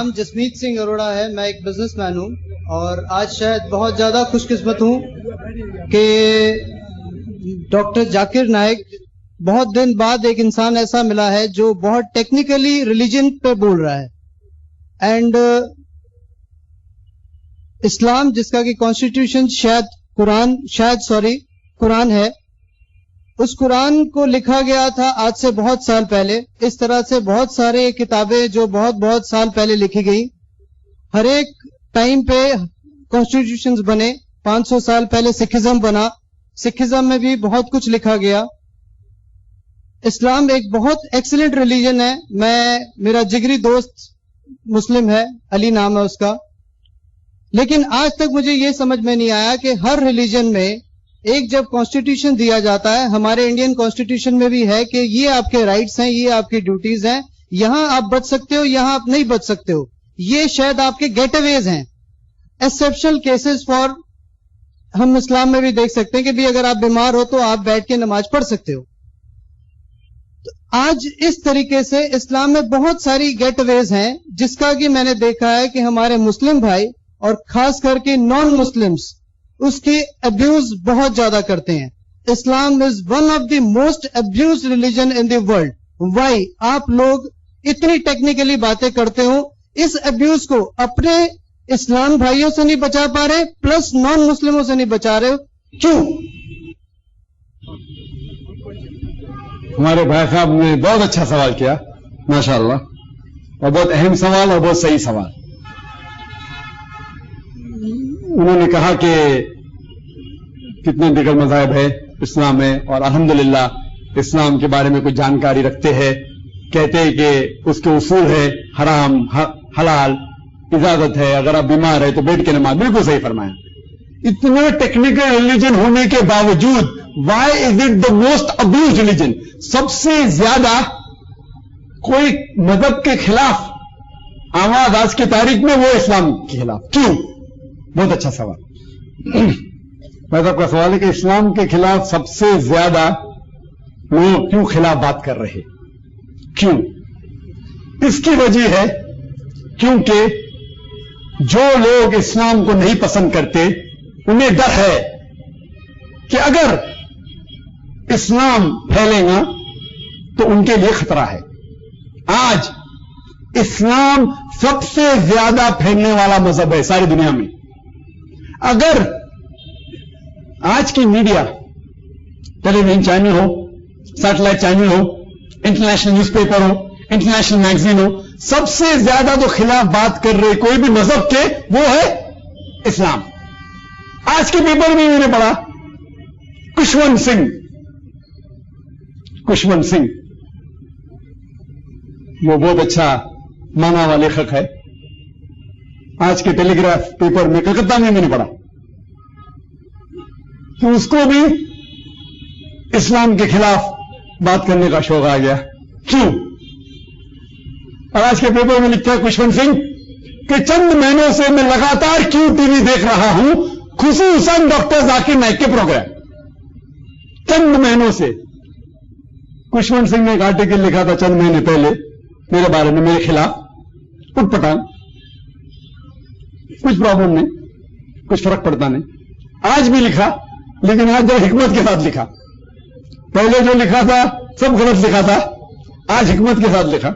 نام جسمیت سنگھ اروڑا ہے. میں ایک بزنس مین ہوں اور آج شاید بہت زیادہ خوش قسمت ہوں کہ ڈاکٹر ذاکر نائک بہت دن بعد ایک انسان ایسا ملا ہے جو بہت ٹیکنیکلی ریلیجن پہ بول رہا ہے. اینڈ اسلام جس کا کہ کانسٹیٹیوشن قرآن ہے، اس قرآن کو لکھا گیا تھا آج سے بہت سال پہلے. اس طرح سے بہت سارے کتابیں جو بہت سال پہلے لکھی گئی، ہر ایک ٹائم پہ کانسٹیٹیوشنز بنے. 500 سال پہلے سکھزم بنا، سکھزم میں بھی بہت کچھ لکھا گیا. اسلام ایک بہت ایکسلنٹ ریلیجن ہے. میرا جگری دوست مسلم ہے، علی نام ہے اس کا. لیکن آج تک مجھے یہ سمجھ میں نہیں آیا کہ ہر ریلیجن میں ایک جب کانسٹیٹیوشن دیا جاتا ہے، ہمارے انڈین کانسٹیٹیوشن میں بھی ہے کہ یہ آپ کے رائٹس ہیں، یہ آپ کی ڈیوٹیز ہیں، یہاں آپ بچ سکتے ہو، یہاں آپ نہیں بچ سکتے ہو. یہ شاید آپ کے گیٹ اویز ہیں. ایکسیپشنل کیسز فار ہم اسلام میں بھی دیکھ سکتے ہیں کہ بھی اگر آپ بیمار ہو تو آپ بیٹھ کے نماز پڑھ سکتے ہو. آج اس طریقے سے اسلام میں بہت ساری گیٹ اویز ہیں جس کا کہ میں نے دیکھا ہے کہ ہمارے مسلم بھائی اور خاص کر کے نان مسلمز اس کی ابیوز بہت زیادہ کرتے ہیں. Islam is one of the most abused religion in the world. Why آپ لوگ اتنی ٹیکنیکلی باتیں کرتے ہو، اس ابیوز کو اپنے اسلام بھائیوں سے نہیں بچا پا رہے پلس نان مسلموں سے نہیں بچا رہے ہو، کیوں؟ ہمارے بھائی صاحب نے بہت اچھا سوال کیا ماشاءاللہ، اور بہت اہم سوال اور بہت صحیح سوال. انہوں نے کہا کہ کتنے دیگر مذاہب ہے اسلام میں، اور الحمدللہ اسلام کے بارے میں کچھ جانکاری رکھتے ہیں. کہتے ہیں کہ اس کے اصول ہے حرام حلال، اجازت ہے، اگر آپ بیمار ہے تو بیٹھ کے نماز. بالکل صحیح فرمایا. اتنا ٹیکنیکل ریلیجن ہونے کے باوجود why is it the most abused religion? سب سے زیادہ کوئی مذہب کے خلاف آواز آج کی تاریخ میں وہ اسلام کے خلاف، کیوں؟ بہت اچھا سوال. میں آپ کا سوال ہے کہ اسلام کے خلاف سب سے زیادہ لوگ کیوں خلاف بات کر رہے؟ کیوں؟ اس کی وجہ ہے کیونکہ جو لوگ اسلام کو نہیں پسند کرتے انہیں ڈر ہے کہ اگر اسلام پھیلے گا تو ان کے لیے خطرہ ہے. آج اسلام سب سے زیادہ پھیلنے والا مذہب ہے ساری دنیا میں. اگر آج کی میڈیا، ٹیلی ویژن چینل ہو، سیٹلائٹ چینل ہو، انٹرنیشنل نیوز پیپر ہو، انٹرنیشنل میگزین ہو، سب سے زیادہ جو خلاف بات کر رہے کوئی بھی مذہب کے وہ ہے اسلام. آج کے پیپر میں میں نے پڑھا کشونت سنگھ وہ بہت اچھا مانا والے لیکھک ہے. آج کے ٹیلی گراف پیپر میں کلکتہ میں نے پڑھا تو اس کو بھی اسلام کے خلاف بات کرنے کا شوق آ گیا. کیوں؟ اور آج کے پیپر میں لکھا ہے کشونت سنگھ کہ چند مہینوں سے میں لگاتار کیوں ٹی وی دیکھ رہا ہوں، خصوصاً ڈاکٹر ذاکر نائک کے پروگرام. چند مہینوں سے کشونت سنگھ نے ایک آرٹیکل لکھا تھا چند مہینے پہلے میرے بارے میں، میرے خلاف اٹھ پٹانگ، کچھ پرابلم نہیں، کچھ فرق پڑتا نہیں. آج بھی لکھا لیکن آج جو حکمت کے ساتھ لکھا. پہلے جو لکھا تھا سب غلط لکھا تھا، آج حکمت کے ساتھ لکھا.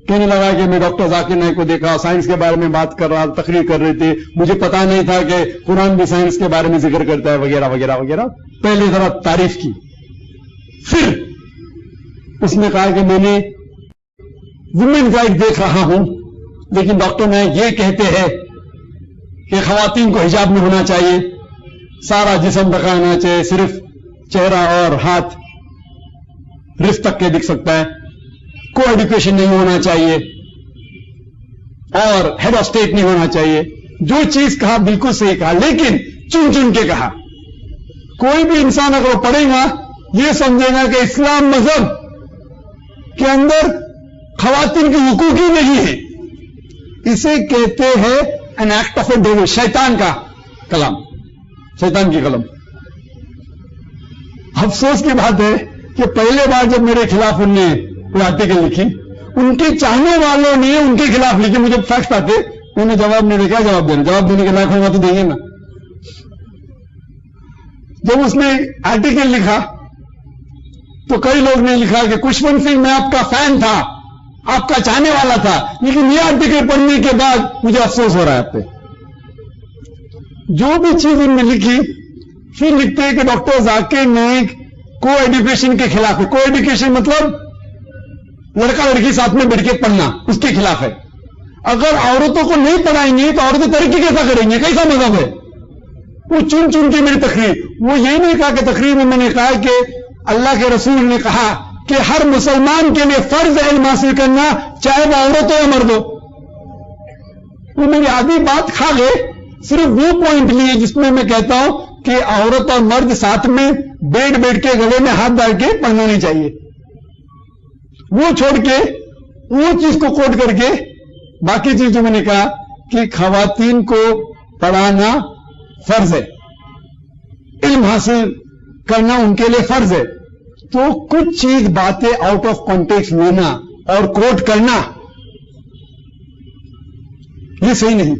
کہنے لگا کہ میں ڈاکٹر ذاکر نائک کو دیکھا، سائنس کے بارے میں بات کر رہا، تقریر کر رہے تھے، مجھے پتا نہیں تھا کہ قرآن بھی سائنس کے بارے میں ذکر کرتا ہے وغیرہ وغیرہ وغیرہ. پہلے ذرا تعریف کی، پھر اس نے کہا کہ میں نے ویمن رائٹ دیکھ رہا ہوں لیکن ڈاکٹر نائک یہ کہتے ہیں کہ خواتین کو حجاب نہیں ہونا چاہیے، سارا جسم دکھانا چاہیے، صرف چہرہ اور ہاتھ رس تک کے دکھ سکتا ہے، کو ایڈوکیشن نہیں ہونا چاہیے اور ہیڈ آف اسٹیٹ نہیں ہونا چاہیے. جو چیز کہا بالکل صحیح کہا، لیکن چن چن کے کہا. کوئی بھی انسان اگر وہ پڑھے گا یہ سمجھے گا کہ اسلام مذہب کے اندر خواتین کے حقوق ہی نہیں ہے. اسے کہتے ہیں an act of a devil, شیطان کا کلام، شیطان کی قلم. افسوس کی بات ہے کہ پہلے بار جب میرے خلاف انہوں نے کوئی آرٹیکل لکھی ان کے چاہنے والوں نے ان کے خلاف لکھے. مجھے فیکس آتے, میں نے جواب نہیں دیا. کیا جواب دینا؟ جواب دینے کے لائق ہوگا تو دیں گے نا. جب اس نے آرٹیکل لکھا تو کئی لوگ نے لکھا کہ خوشونت سنگھ میں آپ کا فین تھا, آپ کا چاہنے والا تھا, لیکن یہ آرٹیکل پڑھنے کے بعد مجھے افسوس ہو رہا ہے آپ پہ. جو بھی چیز ان نے لکھی, پھر لکھتے ہیں کہ ڈاکٹر ذاکر نائک کو ایڈوکیشن کے خلاف ہے. کو ایڈوکیشن مطلب لڑکا لڑکی ساتھ میں بیٹھ کے پڑھنا, اس کے خلاف ہے. اگر عورتوں کو نہیں پڑھائیں گے تو عورتیں ترقی کیسا کریں گے؟ کیسا مذہب ہے؟ وہ چن چن کے میری تقریر, وہ یہ نہیں کہا کہ تقریر میں نے کہا کہ اللہ کے رسول نے کہا کہ ہر مسلمان کے لیے فرض ہے علم حاصل کرنا, چاہے وہ عورت ہو یا مرد ہو. وہ میری آدھی بات کھا گئے, صرف وہ پوائنٹ لیے جس میں میں کہتا ہوں کہ عورت اور مرد ساتھ میں بیٹھ کے گلے میں ہاتھ ڈال کے پڑھنا نہیں چاہیے. وہ چھوڑ کے وہ چیز کو کوٹ کر کے باقی چیز جو میں نے کہا کہ خواتین کو پڑھانا فرض ہے, علم حاصل کرنا ان کے لیے فرض ہے, تو کچھ چیز باتیں آؤٹ آف کانٹیکسٹ لینا اور کوٹ کرنا یہ صحیح نہیں.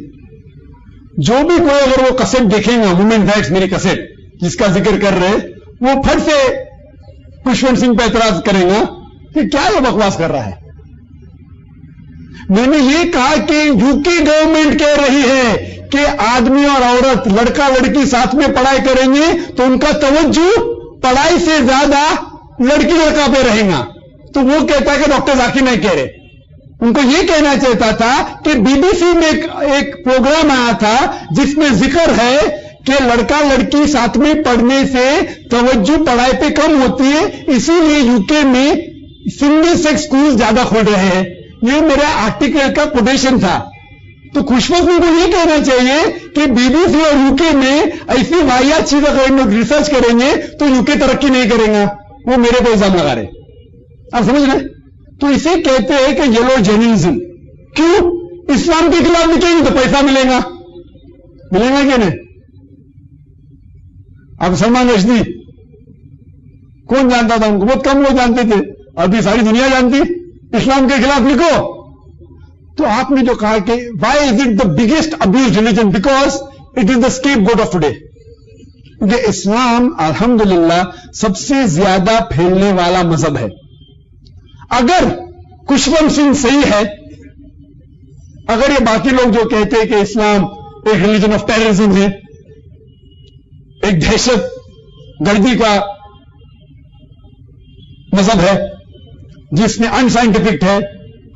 جو بھی کوئی اگر وہ کسٹ دیکھیں گا, وومن رائٹس میری کسٹ جس کا ذکر کر رہے, وہ پھر سے خوشونت سنگھ پہ اعتراض کریں گا کہ کیا یہ بکواس کر رہا ہے. میں نے یہ کہا کہ یو کے گورنمنٹ کہہ رہی ہے کہ آدمی اور عورت, لڑکا لڑکی ساتھ میں پڑھائی کریں گے تو ان کا توجہ پڑھائی سے زیادہ لڑکی لڑکا پہ رہے گا. تو وہ کہتا ہے کہ ڈاکٹر ذاکر نائک کہہ رہے, ان کو یہ کہنا چاہتا تھا کہ بی بی سی میں ایک پروگرام آیا تھا جس میں ذکر ہے کہ لڑکا لڑکی ساتھ میں پڑھنے سے توجہ پڑھائی پہ کم ہوتی ہے, اسی لیے یو کے میں سنگل سیکس اسکول زیادہ کھول رہے ہیں. یہ میرا آرٹیکل کا کوٹیشن تھا. تو خوشونت سنگھ کو یہ کہنا چاہیے کہ بی بی سی اور یو کے میں ایسی واحد چیز اگر ان لوگ ریسرچ کریں گے تو یو کے ترقی نہیں کریں گا. وہ میرے کو الزام لگا رہے, آپ سمجھ رہے؟ تو اسے کہتے ہیں کہ یلو جرنلزم. کیوں؟ اسلام کے خلاف لکھیں گے تو پیسہ ملے گا کہ نہیں؟ اب سلمان رشدی کون جانتا تھا ان کو؟ بہت کم لوگ جانتے تھے, ابھی ساری دنیا جانتی. اسلام کے خلاف لکھو. تو آپ نے جو کہا کہ why is it the biggest abuse religion? Because it is the scapegoat of today. کیونکہ اسلام الحمدللہ سب سے زیادہ پھیلنے والا مذہب ہے. اگر خوشونت سنگھ صحیح ہے, اگر یہ باقی لوگ جو کہتے ہیں کہ اسلام ایک ریلیجن آف ٹیررزم ہے, ایک دہشت گردی کا مذہب ہے جس میں انسائنٹیفک ہے,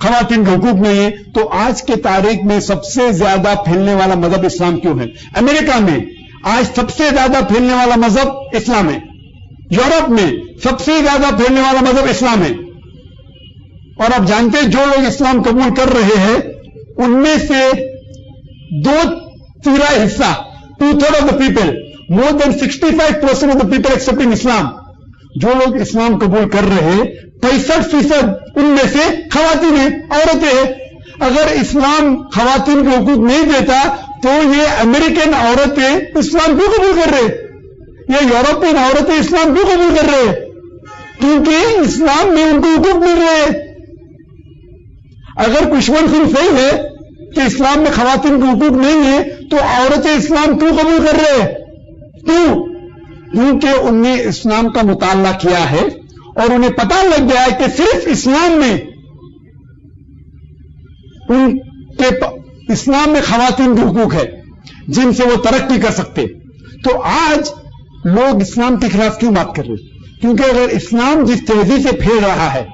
خواتین کے حقوق نہیں ہے, تو آج کے تاریخ میں سب سے زیادہ پھیلنے والا مذہب اسلام کیوں ہے؟ امریکہ میں آج سب سے زیادہ پھیلنے والا مذہب اسلام ہے. یورپ میں سب سے زیادہ پھیلنے والا مذہب اسلام ہے. اور آپ جانتے ہیں جو لوگ اسلام قبول کر رہے ہیں ان میں سے 2/3 حصہ, 2/3 of the people, more than 65% of the people excepting Islam, جو لوگ اسلام قبول کر رہے ہیں 65% ان میں سے خواتین ہیں, عورتیں ہیں. اگر اسلام خواتین کے حقوق نہیں دیتا تو یہ امریکن عورتیں اسلام کیوں قبول کر رہے, یہ یورپین عورتیں اسلام کیوں قبول کر رہے؟ کیونکہ اسلام میں ان کو حقوق مل رہے ہیں. اگر خوشونت سنگھ صحیح ہے کہ اسلام میں خواتین کے حقوق نہیں ہے تو عورتیں اسلام کیوں قبول کر رہے ہیں؟ کیوں؟ کیونکہ انہوں نے اسلام کا مطالعہ کیا ہے اور انہیں پتہ لگ گیا ہے کہ صرف اسلام میں اسلام میں خواتین کے حقوق ہے جن سے وہ ترقی کر سکتے. تو آج لوگ اسلام کے خلاف کیوں بات کر رہے ہیں؟ کیونکہ اگر اسلام جس تیزی سے پھیل رہا ہے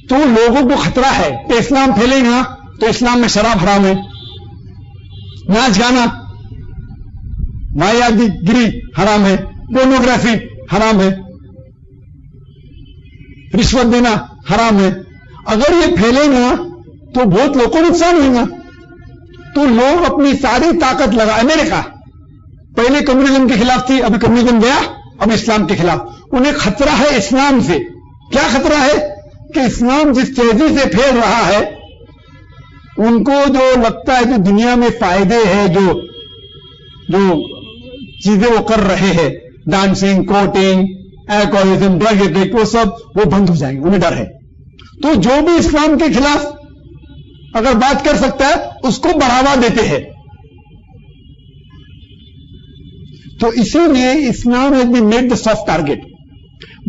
تو لوگوں کو خطرہ ہے کہ اسلام پھیلے گا تو اسلام میں شراب حرام ہے, ناچ گانا, مایاوی گری حرام ہے, پورنوگرافی حرام ہے, رشوت دینا حرام ہے. اگر یہ پھیلے گا تو بہت لوگوں کو نقصان ہوگا. تو لوگ اپنی ساری طاقت لگا, امریکہ پہلے کمیونزم کے خلاف تھی, ابھی کمیونزم گیا, اب اسلام کے خلاف. انہیں خطرہ ہے اسلام سے. کیا خطرہ ہے؟ کہ اسلام جس تیزی سے پھیل رہا ہے ان کو جو لگتا ہے جو دنیا میں فائدے ہیں, جو چیزیں وہ کر رہے ہیں, ڈانسنگ, کوٹنگ, الکوہولزم, ڈرگ ایڈکٹ, وہ سب وہ بند ہو جائیں گے, انہیں ڈر ہے. تو جو بھی اسلام کے خلاف اگر بات کر سکتا ہے اس کو بڑھاوا دیتے ہیں. تو اسی لیے Islam has been made the soft target.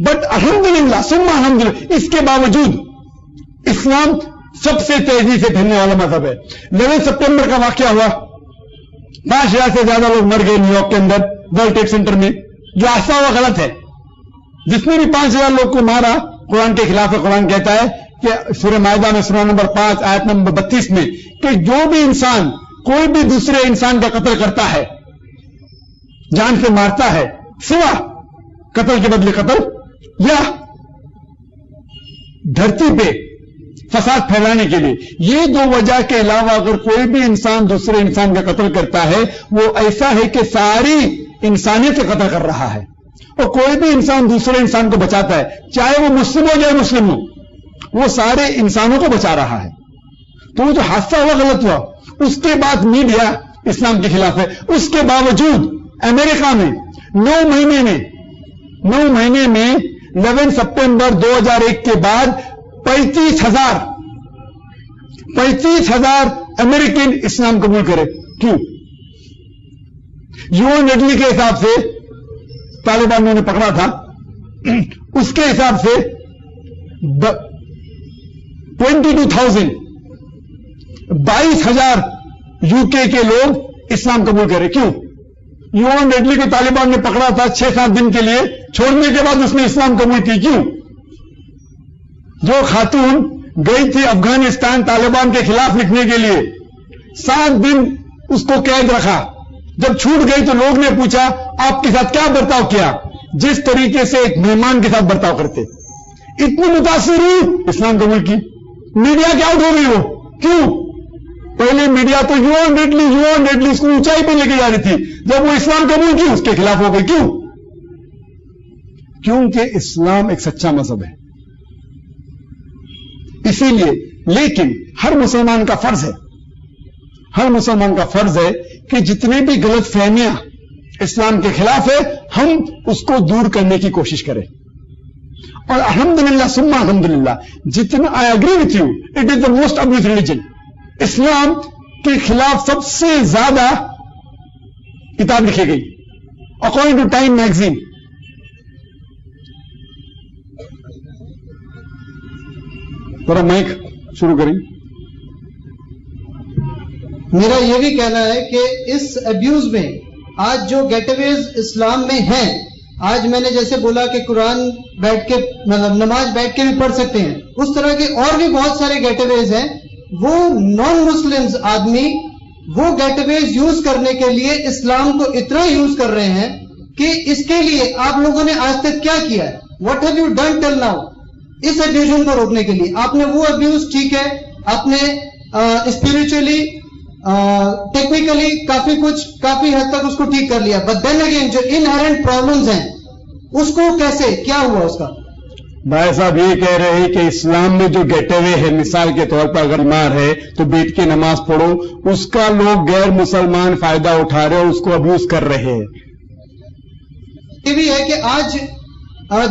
But الحمدللہ ثم الحمدللہ اس کے باوجود اسلام سب سے تیزی سے پھیلنے والا مذہب ہے. 11 سپٹمبر کا واقعہ ہوا, 5,000 سے زیادہ لوگ مر گئے نیو یارک کے اندر ورلڈ ٹریڈ سینٹر میں, جو آسا ہوا غلط ہے. جس نے بھی 5,000 لوگ کو مارا قرآن کے خلاف ہے. قرآن کہتا ہے کہ سورہ مائدہ میں سورہ نمبر 5 آیت نمبر 32 میں کہ جو بھی انسان کوئی بھی دوسرے انسان کا قتل کرتا ہے, جان سے مارتا ہے, سوا قتل کے بدلے قتل یا دھرتی پہ فساد پھیلانے کے لیے, یہ 2 وجہ کے علاوہ اگر کوئی بھی انسان دوسرے انسان کا قتل کرتا ہے وہ ایسا ہے کہ ساری انسانیت کا قتل کر رہا ہے. اور کوئی بھی انسان دوسرے انسان کو بچاتا ہے, چاہے وہ مسلم ہو چاہے مسلم ہو, وہ سارے انسانوں کو بچا رہا ہے. تو وہ جو حادثہ ہوا غلط ہوا, اس کے بعد میڈیا اسلام کے خلاف ہے. اس کے باوجود امریکہ میں 9 مہینے میں 11 سپٹمبر 2001 کے بعد 35,000 امریکن اسلام قبول کرے. کیوں؟ یون ایڈلی کے حساب سے طالبانوں نے پکڑا تھا, اس کے حساب سے 22,000 یو کے لوگ اسلام قبول کرے. کیوں؟ یون ایڈلی کو طالبان نے پکڑا تھا 6-7 دن کے لیے, چھوڑنے کے بعد اس نے اسلام قبول کی. کیوں؟ جو خاتون گئی تھی افغانستان طالبان کے خلاف لکھنے کے لیے, 7 دن اس کو قید رکھا. جب چھوٹ گئی تو لوگ نے پوچھا آپ کے ساتھ کیا برتاؤ کیا؟ جس طریقے سے ایک مہمان کے ساتھ برتاؤ کرتے. اتنی متاثر ہوئی, اسلام قبول کی. میڈیا کیا آؤٹ ہو گئی وہ. کیوں؟ پہلے میڈیا تو یون ریڈلی اس کو اونچائی پہ لے کے جا رہی تھی, جب وہ اسلام قبول کی اس کے خلاف ہو گئی. کیوں؟ کیونکہ اسلام ایک سچا مذہب ہے. اسی لیے لیکن ہر مسلمان کا فرض ہے کہ جتنے بھی غلط فہمیاں اسلام کے خلاف ہے ہم اس کو دور کرنے کی کوشش کریں. اور الحمدللہ ثم الحمدللہ جتنا I agree with you, it is the most abuse religion. اسلام کے خلاف سب سے زیادہ کتاب لکھی گئی اکارڈنگ ٹو ٹائم میگزین. ذرا مائک شروع کریں. میرا یہ بھی کہنا ہے کہ اس ابیوز میں آج جو گیٹ اویز اسلام میں ہیں, آج میں نے جیسے بولا کہ قرآن بیٹھ کے نماز بیٹھ کے بھی پڑھ سکتے ہیں, اس طرح کے اور بھی بہت سارے گیٹ اویز ہیں. وہ نان مسلمز آدمی وہ گیٹ اویز یوز کرنے کے لیے اسلام کو اتنا یوز کر رہے ہیں کہ اس کے لیے آپ لوگوں نے آج تک کیا کیا ہے؟ What have you done till now? اس ابیوژن کو روکنے کے لیے آپ نے وہ ابیوز, ٹھیک ہے آپ نے اسپرچولی ٹیکنیکلی کافی حد تک اس کو ٹھیک کر لیا, بٹ دین اگین جو انہیرنٹ پرابلمز ہیں اس کو کیسے, کیا ہوا اس کا؟ بھائی صاحب یہ کہہ رہے ہیں کہ اسلام میں جو گیٹ اوے ہے, مثال کے طور پر اگر بیمار ہے تو بیٹھ کے نماز پڑھو, اس کا لوگ غیر مسلمان فائدہ اٹھا رہے اور اس کو ابیوز کر رہے ہیں. یہ بھی ہے کہ آج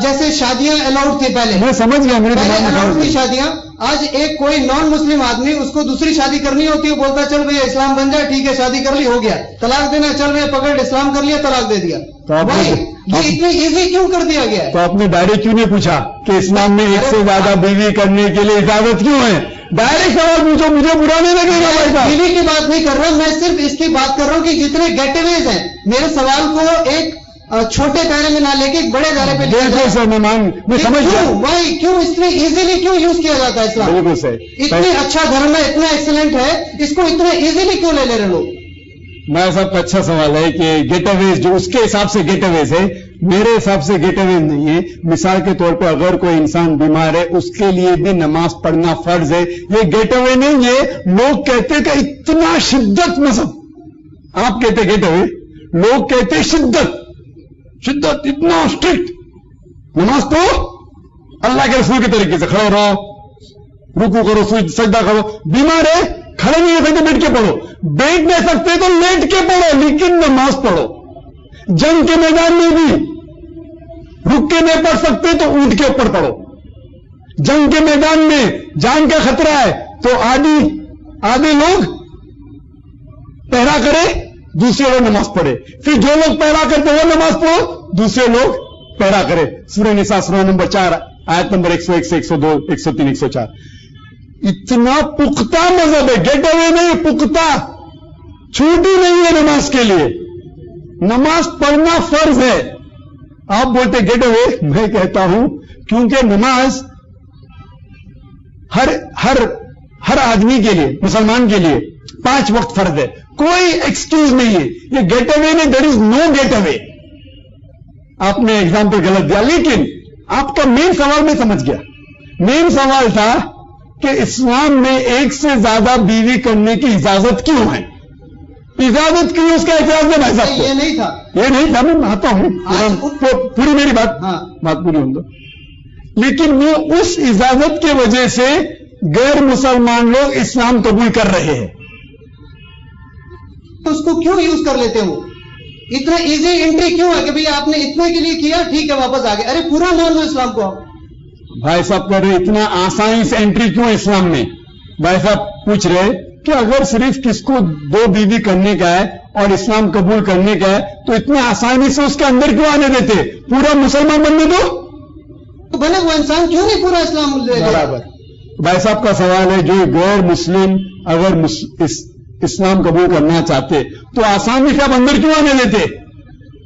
جیسے شادیاں الاؤڈ تھی پہلے, میں سمجھ گیا, میرے دماغ میں الاؤڈ تھی شادیاں, آج ایک کوئی نان مسلم آدمی اس کو دوسری شادی کرنی ہوتی ہے, بولتا چل بھائی اسلام بن جائے, ٹھیک ہے شادی کر لی, ہو گیا. طلاق دینا, چل بھائی پکڑ اسلام کر لیا, طلاق دے دیا. یہ اتنی ایزی کیوں کر دیا گیا ہے؟ تو آپ نے ڈائریکٹ کیوں نہیں پوچھا کہ اسلام میں ایک سے زیادہ بیوی کرنے کے لیے اجازت کیوں ہے؟ ڈائریکٹ سوال پوچھو, مجھے برا نہیں لگے گا بھائی صاحب. بیوی کی بات نہیں کر رہا, میں صرف اس کی بات کر رہا ہوں کہ جتنے گیٹ اویز ہیں, میرے سوال کو ایک چھوٹے دائرے میں نہ لے کے ایک بڑے دائرے پہ لے جائے. سر میں سمجھ گیا بھائی, کیوں اتنے ایزیلی کیوں یوز کیا جاتا ہے اسلام؟ بالکل صحیح. اتنے اچھا دھرم ہے, اتنا ایکسلنٹ ہے, اس کو اتنا ایزیلی کیوں لے رہے لوگ؟ میرا صاحب کا اچھا سوال ہے کہ گیٹ اویز جو اس کے حساب سے گیٹ اویز ہے, میرے حساب سے گیٹ اویز نہیں ہے. مثال کے طور پہ اگر کوئی انسان بیمار ہے اس کے لیے بھی نماز پڑھنا فرض ہے, یہ گیٹ اوے نہیں. یہ لوگ کہتے کہ اتنا شدت مذہب, آپ کہتے گیٹ اوے, لوگ کہتے شدت اتنا اسٹرکٹ. نماز پڑھو اللہ کے رسول کے طریقے سے, کھڑے رہو, رکوع کرو, سجدہ کرو. بیمار ہے کھڑے نہیں ہو سکتے, بیٹھ کے پڑھو. بیٹھ نہیں سکتے تو لیٹ کے پڑھو, لیکن نماز پڑھو. جنگ کے میدان میں بھی رک کے نہیں پڑھ سکتے تو اونٹ کے اوپر پڑھو. جنگ کے میدان میں جان کا خطرہ ہے تو آدھے لوگ پہرا کرے، دوسرے لوگ نماز پڑھے، پھر جو لوگ پہرا کرتے وہ نماز پڑھو، دوسرے لوگ پہرا کرے. سورہ نساء سورہ نمبر 4 آیت نمبر 101 سے 102 103 104. اتنا پختہ مذہب ہے، گیٹ اوے نہیں، پختہ، چھوٹی نہیں ہے نماز کے لیے. نماز پڑھنا فرض ہے. آپ بولتے گیٹ اوے، میں کہتا ہوں کیونکہ نماز ہر آدمی کے لیے، مسلمان کے لیے 5 وقت فرض ہے. کوئی ایکسکیوز نہیں ہے. یہ گیٹ اوے نہیں، دیر از نو گیٹ اوے. آپ نے ایگزامپل غلط دیا، لیکن آپ کا مین سوال میں سمجھ گیا. مین سوال تھا کہ اسلام میں ایک سے زیادہ بیوی کرنے کی اجازت کیوں ہے؟ اجازت کیوں؟ اس کا اعتراض ہے بھائی صاحب. یہ نہیں تھا، یہ نہیں تھا. میں آتا ہوں پوری میری بات پوری ہوں گا. لیکن وہ اس اجازت کی وجہ سے غیر مسلمان لوگ اسلام قبول کر رہے ہیں. تو اس کو کیوں یوز کر لیتے ہو؟ اتنا ایزی انٹری کیوں ہے کہ بھئی آپ نے اتنے کے لیے کیا، ٹھیک ہے واپس آ گئے؟ ارے پورا مان لو اسلام کو. بھائی صاحب کہہ رہے اتنا آسانی سے انٹری کیوں اسلام میں؟ بھائی صاحب پوچھ رہے کہ اگر صرف کس کو 2 بیوی کرنے کا ہے اور اسلام قبول کرنے کا ہے تو اتنے آسانی سے اس کے اندر کیوں آنے دیتے؟ پورا مسلمان بننے دو. تو بنے وہ انسان کیوں نہیں پورا اسلام لے گا؟ برابر. بھائی صاحب کا سوال ہے جو غیر مسلم اگر اسلام قبول کرنا چاہتے تو آسانی سے آپ اندر کیوں آنے دیتے؟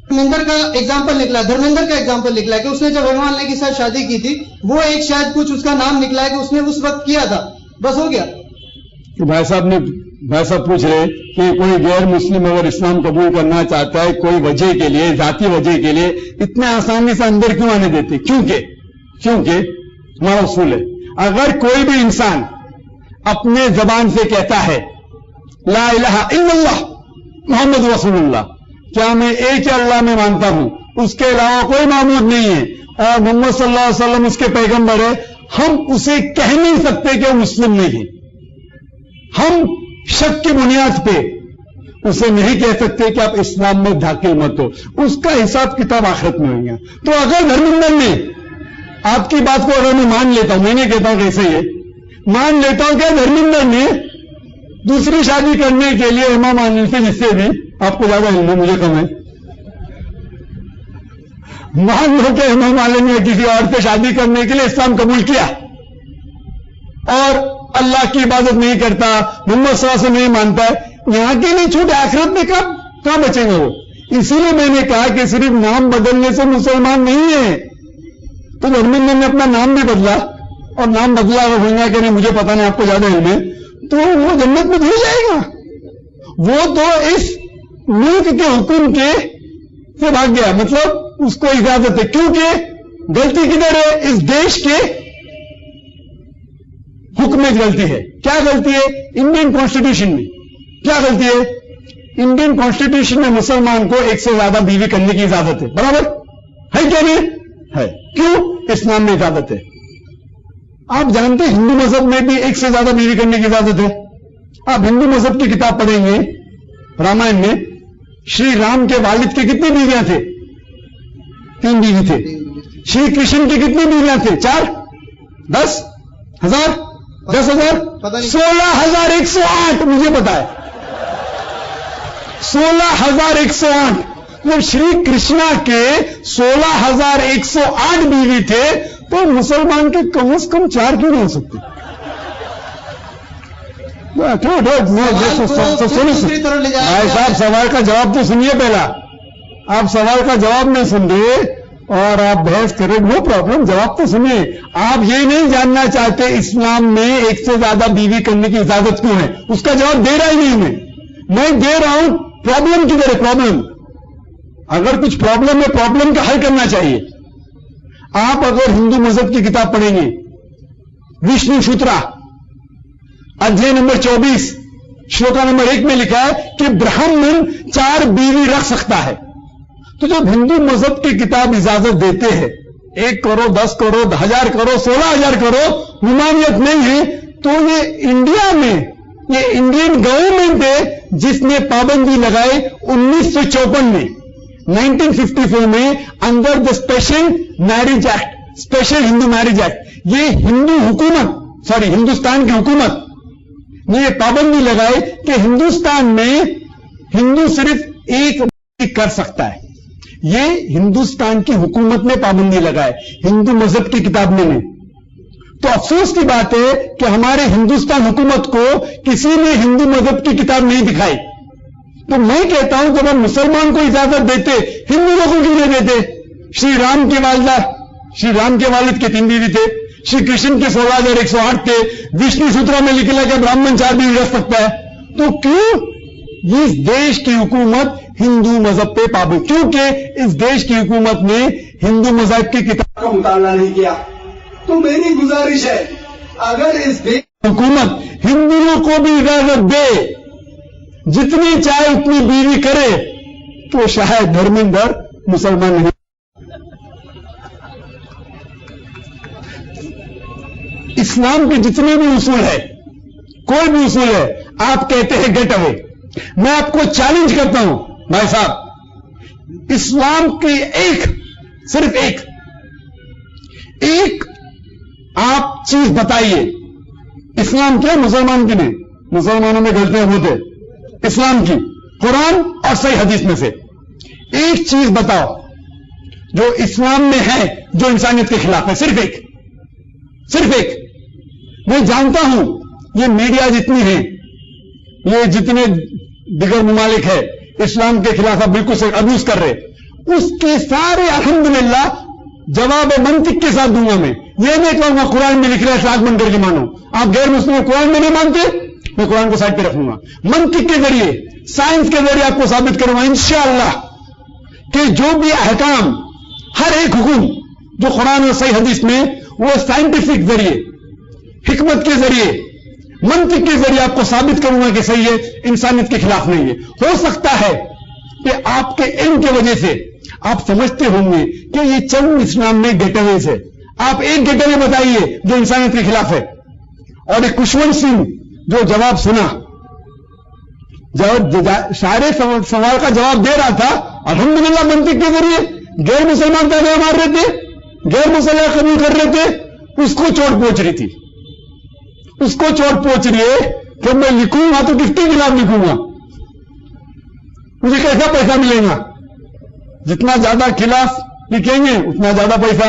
دھرمیندر کا ایگزامپل نکلا کہ اس نے جب ہیما مالنی کے ساتھ شادی کی تھی، وہ ایک شاید کچھ اس کا نام نکلا ہے کہ اس نے اس وقت کیا تھا، بس ہو گیا. بھائی صاحب پوچھ رہے کہ کوئی غیر مسلم اگر اسلام قبول کرنا چاہتا ہے کوئی وجہ کے لیے، ذاتی وجہ کے لیے، اتنے آسانی سے اندر کیوں آنے دیتے؟ کیونکہ ہمارا اصول ہے اگر کوئی بھی انسان اپنے زبان سے کہتا ہے لا الہ الا اللہ محمد رسول اللہ، کیا میں ایک اللہ میں مانتا ہوں، اس کے علاوہ کوئی معبود نہیں ہے اور محمد صلی اللہ علیہ وسلم اس کے پیغمبر ہے، ہم اسے کہہ نہیں سکتے کہ وہ مسلم نہیں ہے. ہم شک کی بنیاد پہ اسے نہیں کہہ سکتے کہ آپ اسلام میں داخل مت ہو. اس کا حساب کتاب آخرت میں ہوگا. تو اگر دھرمیندر نے آپ کی بات کو اگر میں مان لیتا ہوں، میں نہیں کہتا ہوں کہ ایسے ہی مان لیتا ہوں کہ دھرمیندر نے دوسری شادی کرنے کے لیے ہیما مالنی سے، جس سے بھی آپ کو زیادہ علم ہے مجھے کم ہے، مان لو کہ ہیما مالنی نے کسی اور سے شادی کرنے کے لیے اسلام قبول کیا اور اللہ کی عبادت نہیں کرتا، محمد صلی اللہ علیہ وسلم نہیں مانتا ہے، یہاں کے نہیں چھوٹے آخرت میں کہاں بچیں گے وہ؟ اسی لیے میں نے کہا کہ صرف نام بدلنے سے مسلمان نہیں ہے. تو دھرمیندر نے اپنا نام بھی بدلا اور نام بدلا وہ بولنا کہ نہیں مجھے پتا نہیں، آپ کو زیادہ علم ہے، تو وہ جنت میں بھول جائے گا. وہ تو اس ملک کے حکم کے سے بھاگ گیا، مطلب اس کو اجازت ہے. کیونکہ غلطی کدھر ہے؟ اس دیش کے حکم میں غلطی ہے. کیا غلطی ہے؟ انڈین کانسٹیٹیوشن میں. کیا غلطی ہے؟ انڈین کانسٹیٹیوشن میں مسلمان کو ایک سے زیادہ بیوی کرنے کی اجازت ہے. برابر ہے کیا نہیں ہے؟ کیوں؟ اسلام میں اجازت ہے. آپ جانتے ہیں ہندو مذہب میں بھی ایک سے زیادہ بیوی کرنے کی اجازت ہے. آپ ہندو مذہب کی کتاب پڑھیں گے، رامائن میں شری رام کے والد کے کتنی بیویاں تھے؟ 3 بیوی تھے. شری کرشن کی کتنی بیویاں تھے؟ 4 10,000 10,000 16,108 مجھے پتا ہے. 16,108. جب شری کرشنا کے 16,108 بیوی تھے تو مسلمان کے کم از کم 4 کیوں نہیں ہو سکتے؟ بھائی صاحب سوال کا جواب تو سنیے. پہلا آپ سوال کا جواب نہیں سن رہے اور آپ بحث کریں، نو پرابلم، جواب تو سنیے. آپ یہ نہیں جاننا چاہتے اسلام میں ایک سے زیادہ بیوی کرنے کی اجازت کیوں ہے؟ اس کا جواب دے رہا ہی نہیں میں دے رہا ہوں. پرابلم کدھر ہے؟ پرابلم اگر کچھ پرابلم ہے، پرابلم کا حل کرنا چاہیے. آپ اگر ہندو مذہب کی کتاب پڑھیں گے، وشنو سوترا ادھیے نمبر 24 شلوکا نمبر 1 میں لکھا ہے کہ برہمن 4 بیوی رکھ سکتا ہے. تو جب ہندو مذہب کی کتاب اجازت دیتے ہیں 1 کروڑ 10 کروڑ 1000 کروڑ 16,000 کروڑ ممانعت نہیں ہے، تو یہ انڈیا میں یہ انڈین گورنمنٹ ہے جس نے پابندی لگائی 1954 میں 1954 میں under the special marriage act, special Hindu marriage act. یہ ہندوستان کی حکومت نے یہ پابندی لگائی کہ ہندوستان میں ہندو صرف ایک کر سکتا ہے. یہ ہندوستان کی حکومت نے پابندی لگائے, ہندو مذہب کی کتاب میں نہیں. تو افسوس کی بات ہے کہ ہمارے ہندوستان حکومت کو کسی نے ہندو مذہب کی کتاب نہیں دکھائی. تو میں کہتا ہوں جب ہم مسلمان کو اجازت دیتے, ہندو لوگوں کے لیے دیتے. شری رام کے والد کے 3 بیوی تھے, شری کرشن کے 16,108 تھے, وشنو سوترا میں لکھا کہ براہمن 4 بیوی رکھ سکتا ہے. تو کیوں اس دیش کی حکومت ہندو مذہب پہ پابند؟ کیونکہ اس دیش کی حکومت نے ہندو مذہب کی کتاب کا مطالعہ نہیں کیا. تو میری گزارش ہے اگر اس دیش کی حکومت ہندوؤں کو بھی اجازت دے جتنی چاہے اتنی بیوی کرے تو شاید دھرمندر مسلمان نہیں. اسلام کے جتنے بھی اصول ہے, کوئی بھی اصول ہے, آپ کہتے ہیں گیٹ اوے. میں آپ کو چیلنج کرتا ہوں بھائی صاحب, اسلام کی صرف ایک آپ چیز بتائیے. اسلام کیا مسلمان کی نہیں, مسلمانوں میں غلطیاں ہوتے, اسلام کی قرآن اور صحیح حدیث میں سے ایک چیز بتاؤ جو اسلام میں ہے جو انسانیت کے خلاف ہے. صرف ایک. میں جانتا ہوں یہ میڈیا جتنی ہے, یہ جتنے دیگر ممالک ہے اسلام کے خلاف آپ بالکل سے ابیوز کر رہے, اس کے سارے الحمدللہ جواب منطق کے ساتھ دوں گا. میں یہ نہیں کہوں گا قرآن میں لکھ رہا ہے شاید بن کر کے مانو. آپ غیر مسلم قرآن میں نہیں مانتے, میں قرآن کو سائڈ پہ رکھوں گا. منطق کے ذریعے, سائنس کے ذریعے آپ کو ثابت کروں گا انشاءاللہ کہ جو بھی احکام, ہر ایک حکم جو قرآن اور صحیح حدیث میں, وہ سائنٹیفک ذریعے, حکمت کے ذریعے, منطق کے ذریعے آپ کو ثابت کروں گا کہ صحیح ہے, انسانیت کے خلاف نہیں ہے. ہو سکتا ہے کہ آپ کے علم کی وجہ سے آپ سمجھتے ہوں گے کہ یہ چند اسلام میں گیٹ اویز ہے. آپ ایک گیٹ اوے بتائیے جو انسانیت کے خلاف ہے. اور ایک کشونت سنگھ جو جواب سنا, سارے سوال کا جواب دے رہا تھا الحمدللہ منطق کے ذریعے. غیر مسلمان کا نام مار رہے تھے, غیر مسلح قبول کر رہے تھے, اس کو چوٹ پہنچ رہی تھی. اس کو چوٹ پہنچ رہی ہے کہ میں لکھوں گا تو کس کے خلاف لکھوں گا, مجھے کیسا پیسہ ملے گا؟ جتنا زیادہ خلاف لکھیں گے اتنا زیادہ پیسہ,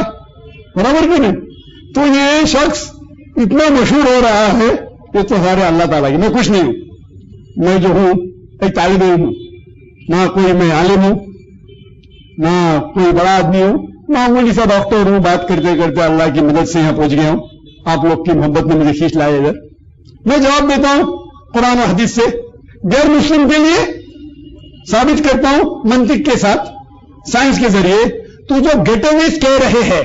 برابر کیوں نہیں؟ تو یہ شخص اتنا مشہور ہو رہا ہے, یہ تو سارے اللہ تعالیٰ کی. میں کچھ نہیں ہوں, میں جو ہوں ایک طالب علم ہوں, نہ کوئی میں عالم ہوں, نہ کوئی بڑا آدمی ہوں, معمولی سا ڈاکٹر ہوں. بات کرتے کرتے اللہ کی مدد سے یہاں پہنچ گیا ہوں. آپ لوگ کی محبت نے مجھے کھینچ لایا ادھر. میں جواب دیتا ہوں قرآن و حدیث سے, غیر مسلم کے لیے ثابت کرتا ہوں منطق کے ساتھ, سائنس کے ذریعے. تو جو گیٹ اویز کہہ رہے ہیں,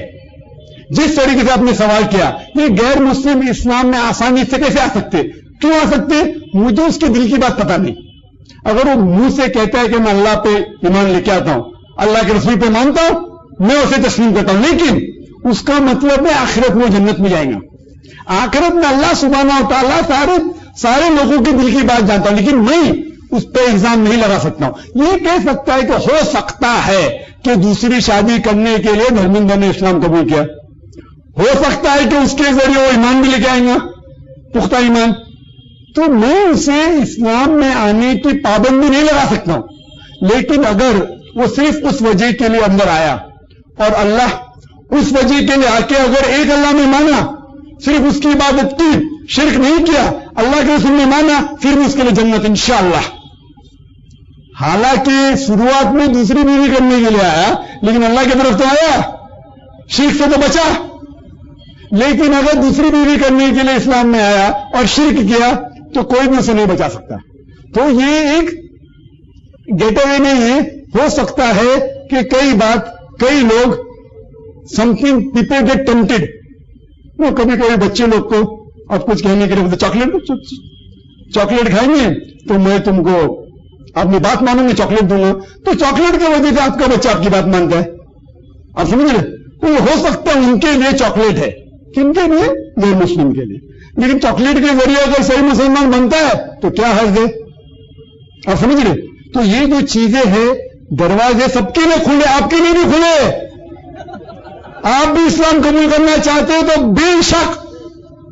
جس طریقے سے آپ نے سوال کیا, یہ غیر مسلم اسلام میں آسانی سے کیسے آ سکتے, کیوں آ سکتے؟ مجھے اس کے دل کی بات پتا نہیں. اگر وہ منہ سے کہتا ہے کہ میں اللہ پہ ایمان لے کے آتا ہوں, اللہ کے رسول پہ مانتا ہوں, میں اسے تسلیم کرتا ہوں, لیکن اس کا مطلب ہے آخرت میں جنت میں جائیں گا. آخرت میں اللہ سبحانہ و تعالیٰ سارے لوگوں کے دل کی بات جانتا ہوں, لیکن میں اس پہ الزام نہیں لگا سکتا ہوں. یہ کہہ سکتا ہے کہ ہو سکتا ہے کہ دوسری شادی کرنے کے لیے دھرمندر نے اسلام قبول کیا, ہو سکتا ہے کہ اس کے ذریعے وہ ایمان بھی لے کے آئیں گا, پختہ ایمان. تو میں اسے اسلام میں آنے کی پابندی نہیں لگا سکتا ہوں, لیکن اگر وہ صرف اس وجہ کے لیے اندر آیا اور اللہ اس وجہ کے لیے آ کے اگر ایک اللہ میں مانا, صرف اس کی عبادت کی, شرک نہیں کیا, اللہ کے رسول نے مانا, پھر اس کے لیے جنت انشاءاللہ. حالانکہ شروعات میں دوسری بیوی کرنے کے لیے آیا, لیکن اللہ کی طرف تو آیا, شرک سے تو بچا. لیکن اگر دوسری بیوی کرنے کے لیے اسلام میں آیا اور شرک کیا تو کوئی بھی اسے نہیں بچا سکتا. تو یہ ایک گیٹ اوے نہیں ہے. ہو سکتا ہے کہ کئی لوگ something people get tempted. وہ کبھی بچے لوگ کو اب کچھ کہنے کے لیے چاکلیٹ کھائیں گے تو میں تم کو اپنی بات مانوں گے, چاکلیٹ دوں گا, تو چاکلیٹ کی وجہ سے آپ کا بچہ آپ کی بات مانتا ہے. آپ سمجھ رہے؟ تو یہ ہو سکتا ہے ان کے لیے چاکلیٹ ہے, کن کے لیے؟ غیر مسلم کے لیے. لیکن چاکلیٹ کے ذریعے اگر صحیح مسلمان بنتا ہے تو کیا حرج ہے؟ آپ سمجھ رہے؟ تو یہ جو چیزیں ہیں, دروازے سب کے لیے کھلے, آپ کے لیے بھی کھلے. آپ بھی اسلام قبول کرنا چاہتے ہو تو بے شک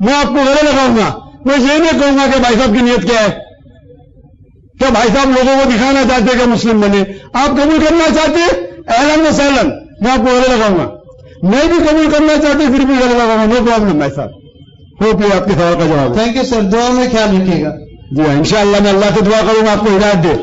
میں آپ کو گلے لگاؤں گا. میں یہ نہیں کہوں گا کہ بھائی صاحب کی نیت کیا ہے, کیا بھائی صاحب لوگوں کو دکھانا چاہتے ہیں کہ مسلم بنے. آپ قبول کرنا چاہتے ہیں اہلاً و سہلاً, میں آپ کو گلے لگاؤں گا. میں بھی قبول کرنا چاہتے پھر بھی گلے لگاؤں گا, نو پرابلم بھائی صاحب. ہوپ یہ آپ کے سوال کا جواب ہے. تھینک یو سر, دعا میں خیال رکھیے گا. جی ہاں, انشاءاللہ میں اللہ سے دعا کروں گا آپ کو ہدایت دے.